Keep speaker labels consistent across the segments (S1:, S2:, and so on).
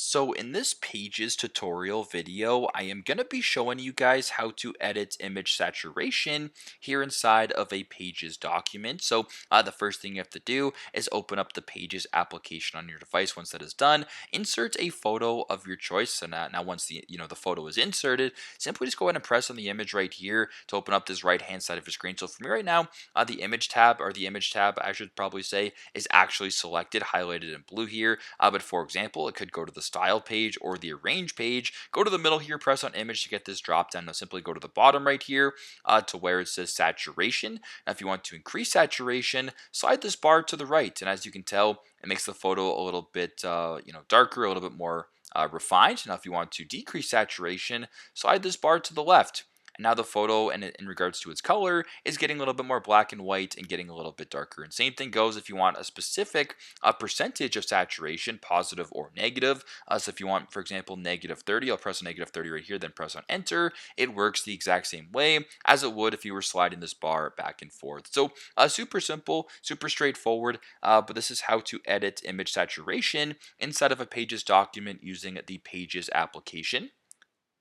S1: So in this Pages tutorial video, I am going to be showing you guys how to edit image saturation here inside of a Pages document. So the first thing you have to do is open up the Pages application on your device. Once that is done, insert a photo of your choice. So now once the photo is inserted, simply just go ahead and press on the image right here to open up this right hand side of your screen. So for me right now, the image tab, I should probably say, is actually selected, highlighted in blue here. But for example, it could go to the style page or the arrange page. Go to the middle here, press on image to get this drop down. Now simply go to the bottom right here to where it says saturation. Now if you want to increase saturation, slide this bar to the right. And as you can tell, it makes the photo a little bit darker, a little bit more refined. Now if you want to decrease saturation, slide this bar to the left. And now the photo, and in regards to its color, is getting a little bit more black and white and getting a little bit darker. And same thing goes if you want a specific percentage of saturation, positive or negative. So if you want, for example, -30, I'll press on -30 right here, then press on enter. It works the exact same way as it would if you were sliding this bar back and forth. So super simple, super straightforward, but this is how to edit image saturation inside of a Pages document using the Pages application.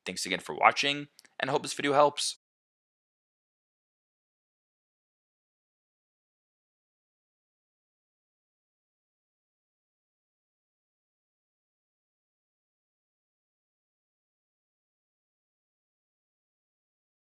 S1: Thanks again for watching, and I hope this video helps.